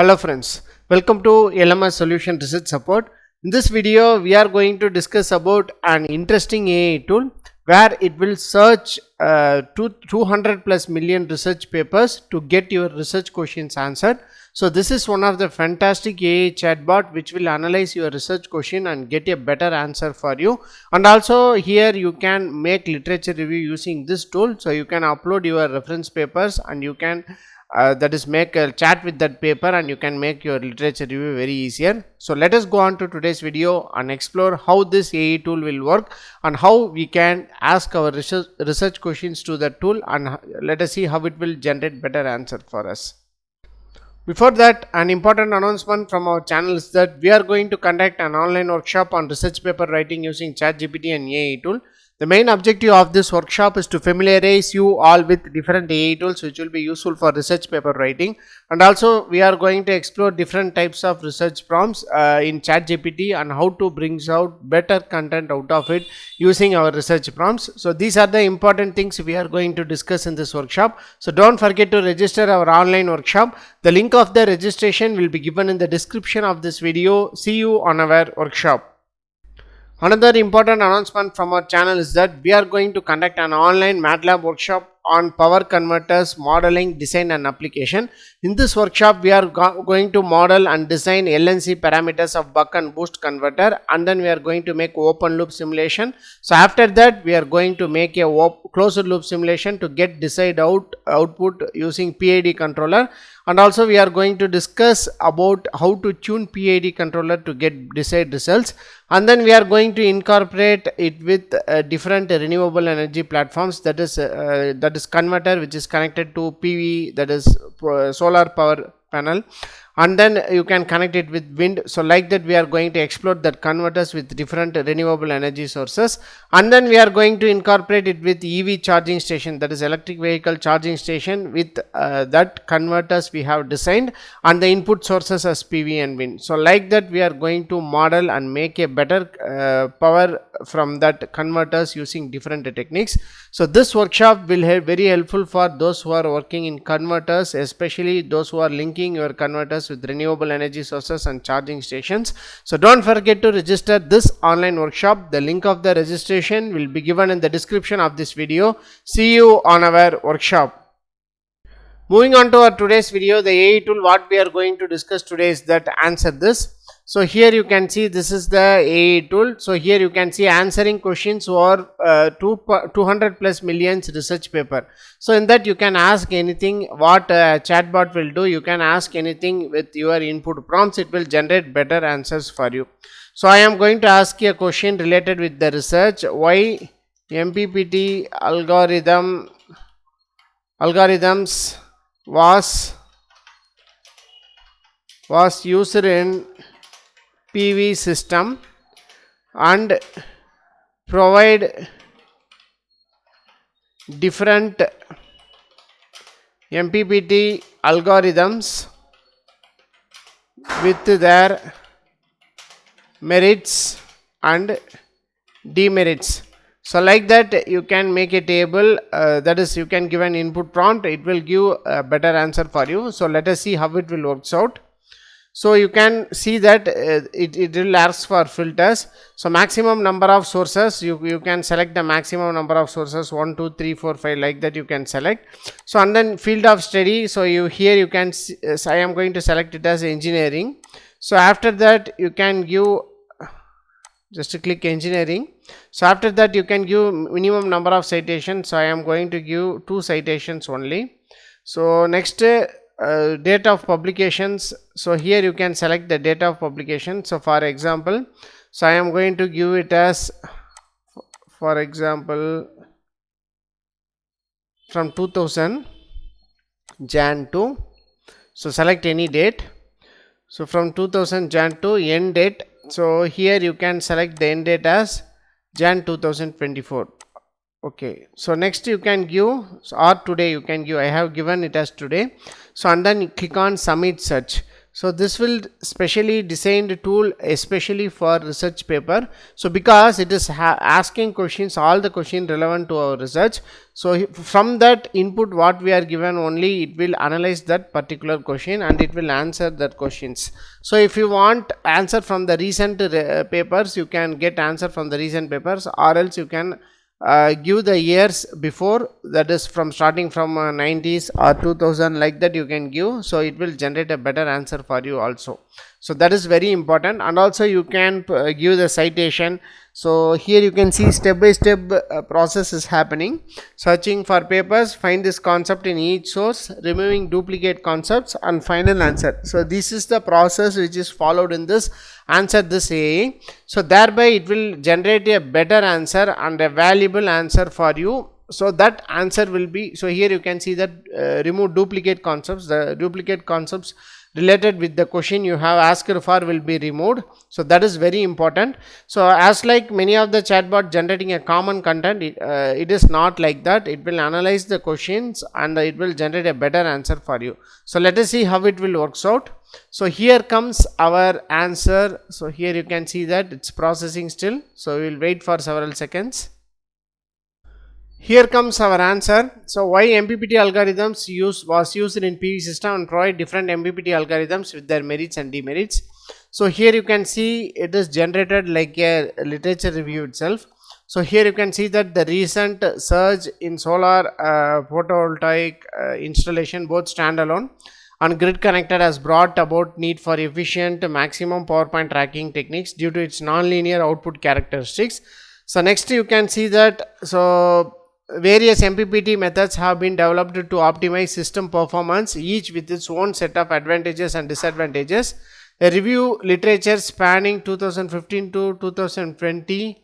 Hello friends, welcome to LMS Solution Research Support. In this video, we are going to discuss about an interesting AI tool where it will search 200 plus million research papers to get your research questions answered. So this is one of the fantastic AI chatbot which will analyze your research question and get a better answer for you. And also here you can make literature review using this tool. So you can upload your reference papers and you can that is make a chat with that paper and you can make your literature review very easier. So let us go on to today's video and explore how this AI tool will work and how we can ask our research questions to the tool, and let us see how it will generate better answer for us. Before that, an important announcement from our channel is that we are going to conduct an online workshop on research paper writing using ChatGPT and AI tool. The main objective of this workshop is to familiarize you all with different AI tools which will be useful for research paper writing, and also we are going to explore different types of research prompts in ChatGPT and how to bring out better content out of it using our research prompts. So these are the important things we are going to discuss in this workshop. So don't forget to register our online workshop. The link of the registration will be given in the description of this video. See you on our workshop. Another important announcement from our channel is that we are going to conduct an online MATLAB workshop on power converters, modeling, design and application. In this workshop, we are going to model and design LNC parameters of buck and boost converter, and then we are going to make open loop simulation. So after that, we are going to make a closed loop simulation to get desired output using PID controller. And also we are going to discuss about how to tune PID controller to get desired results, and then we are going to incorporate it with different renewable energy platforms, that is converter which is connected to PV, that is solar power panel, and then you can connect it with wind. So like that we are going to explore that converters with different renewable energy sources, and then we are going to incorporate it with EV charging station, that is electric vehicle charging station, with that converters we have designed and the input sources as PV and wind. So like that we are going to model and make a better power from that converters using different techniques. So this workshop will be very helpful for those who are working in converters, especially those who are linking your converters with renewable energy sources and charging stations. So don't forget to register this online workshop. The link of the registration will be given in the description of this video. See you on our workshop. Moving on to our today's video, the AI tool what we are going to discuss today is that answer this. So here you can see this is the AI tool. So here you can see answering questions for 200 plus millions research paper. So in that you can ask anything what chatbot will do. You can ask anything with your input prompts. It will generate better answers for you. So I am going to ask you a question related with the research. Why MPPT algorithms was used in PV system and provide different MPPT algorithms with their merits and demerits. So like that you can make a table, that is you can give an input prompt, it will give a better answer for you. So let us see how it will works out. So you can see that it will ask for filters. So maximum number of sources, you can select the maximum number of sources, 1 2 3 4 5, like that you can select. So and then field of study, so here you can see, so I am going to select it as engineering. So after that you can give, just click engineering. So after that you can give minimum number of citations. So I am going to give 2 citations only. So next date of publications. So here you can select the date of publication. So for example, so I am going to give it as, for example, from 2000 Jan to, so select any date. So from 2000 Jan to end date. So here you can select the end date as Jan 2024. Okay, so next you can give, so or today you can give, I have given it as today. So and then click on submit search. So this will specially designed tool especially for research paper. So because it is asking questions, all the questions relevant to our research. So from that input what we are given only, it will analyze that particular question and it will answer that questions. So if you want answer from the recent papers, you can get answer from the recent papers, or else you can give the years before, that is from starting from 90s or 2000, like that you can give. So it will generate a better answer for you also. So that is very important. And also you can give the citation. So here you can see step by step process is happening. Searching for papers, find this concept in each source, removing duplicate concepts, and final answer. So this is the process which is followed in this answer this AA. So thereby it will generate a better answer and a valuable answer for you. So that answer will be, so here you can see that remove duplicate concepts. The duplicate concepts related with the question you have asked for will be removed. So that is very important. So as like many of the chatbot generating a common content, it is not like that. It will analyze the questions and it will generate a better answer for you. So let us see how it will works out. So here comes our answer. So here you can see that it's processing still. So we will wait for several seconds. Here comes our answer. So why MPPT algorithms was used in PV system and provide different MPPT algorithms with their merits and demerits. So here you can see it is generated like a literature review itself. So here you can see that the recent surge in solar photovoltaic installation, both standalone and grid connected, has brought about need for efficient maximum power point tracking techniques due to its nonlinear output characteristics. So next you can see that various MPPT methods have been developed to optimize system performance, each with its own set of advantages and disadvantages. A review literature spanning 2015 to 2020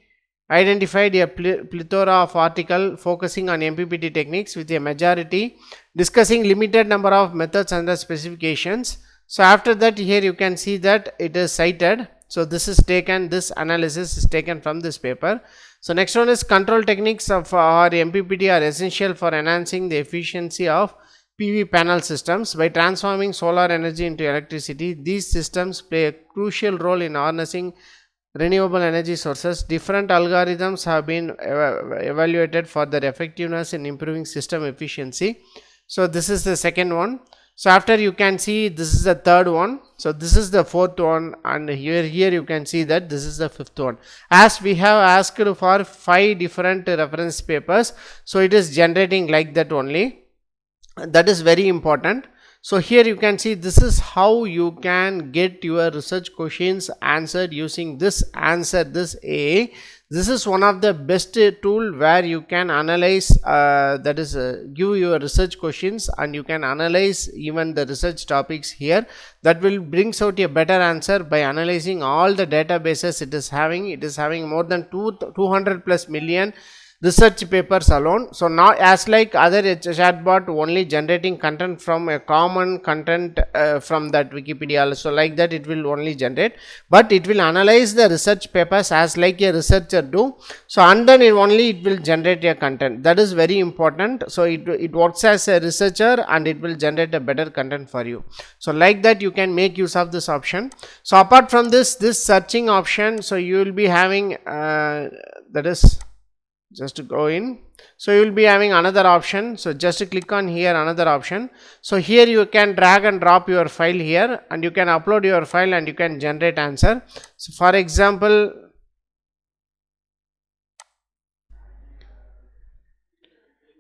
identified a plethora of articles focusing on MPPT techniques, with a majority discussing limited number of methods and the specifications. So after that, here you can see that it is cited. So this is taken, this analysis is taken from this paper. So next one is control techniques of our MPPT are essential for enhancing the efficiency of PV panel systems by transforming solar energy into electricity. These systems play a crucial role in harnessing renewable energy sources. Different algorithms have been evaluated for their effectiveness in improving system efficiency. So this is the second one. So after you can see this is the third one. So this is the fourth one, and here you can see that this is the fifth one. As we have asked for 5 different reference papers, so it is generating like that only. That is very important. So here you can see this is how you can get your research questions answered using this answer this AA. This is one of the best tool where you can analyze give your research questions, and you can analyze even the research topics here. That will brings out a better answer by analyzing all the databases it is having. It is having more than 200 plus million research papers alone. So now as like other chatbot only generating content from a common content from that Wikipedia, so like that it will only generate, but it will analyze the research papers as like a researcher do. So and then it will generate a content. That is very important. So it works as a researcher and it will generate a better content for you. So like that you can make use of this option. So apart from this searching option, so you will be having that is just to go in. So you will be having another option. So just to click on here, another option. So here you can drag and drop your file here, and you can upload your file and you can generate answer. So for example,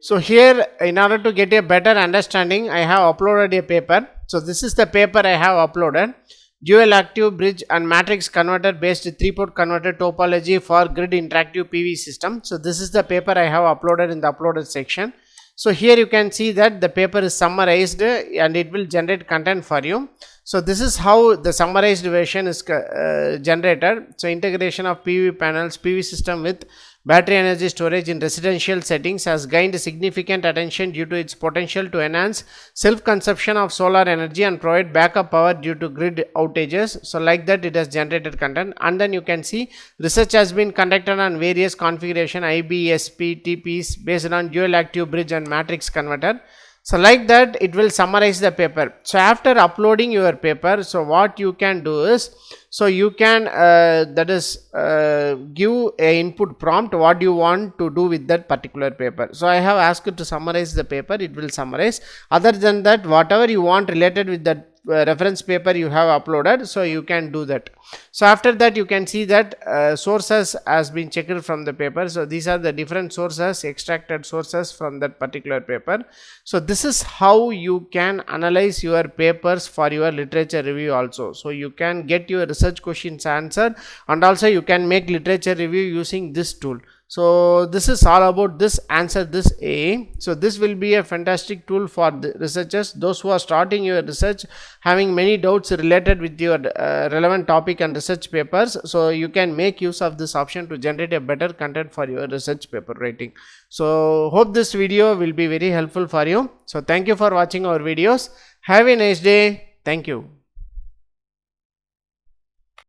so here in order to get a better understanding, I have uploaded a paper. So this is the paper I have uploaded. Dual active bridge and matrix converter based 3-port converter topology for grid interactive PV system. So this is the paper I have uploaded in the uploaded section. So here you can see that the paper is summarized and it will generate content for you. So this is how the summarized version is generated. So integration of PV panels, PV system with battery energy storage in residential settings has gained significant attention due to its potential to enhance self-consumption of solar energy and provide backup power due to grid outages. So like that it has generated content, and then you can see research has been conducted on various configuration IBSP TPs based on dual active bridge and matrix converter. So like that it will summarize the paper. So after uploading your paper, so what you can do is, so you can give a input prompt what you want to do with that particular paper. So I have asked it to summarize the paper, it will summarize. Other than that, whatever you want related with that reference paper you have uploaded, so you can do that. So after that you can see that sources has been checked from the paper. So these are the different sources, extracted sources from that particular paper. So this is how you can analyze your papers for your literature review also. So you can get your research questions answered, and also you can make literature review using this tool. So this is all about this Answer This AI. So this will be a fantastic tool for the researchers, those who are starting your research, having many doubts related with your relevant topic and research papers. So you can make use of this option to generate a better content for your research paper writing. So hope this video will be very helpful for you. So thank you for watching our videos. Have a nice day. Thank you.